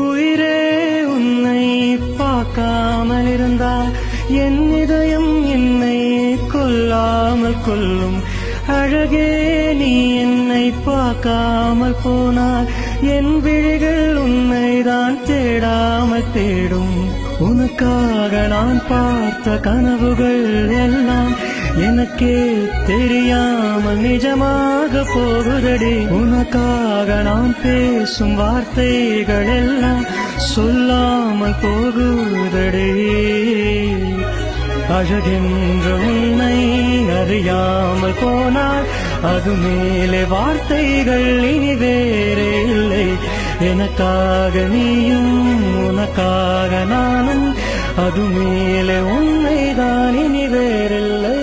உயிரே உன்னை பார்க்காமல் இருந்தால் என் இதயம் என்னை கொல்லாமல் கொல்லும். அழகே நீ என்னை பார்க்காமல் போனால் என் விழிகள் உன்னை தான் தேடாமல் தேடும். உனக்காக நான் பார்த்த கனவுகள் எல்லாம் எனக்கே தெரியாமல் நிஜமாக போகுதடி. உனக்காக நான் பேசும் வார்த்தைகள் எல்லாம் சொல்லாமல் போகுதடி. அழகென்ற உன்னை அறியாமல் போனால் அது மேலே வார்த்தைகள் இனி வேறே இல்லை. எனக்காக நீயும் உனக்காக நானும் அது மேலே உன்னை தான் இனி வேறில்லை.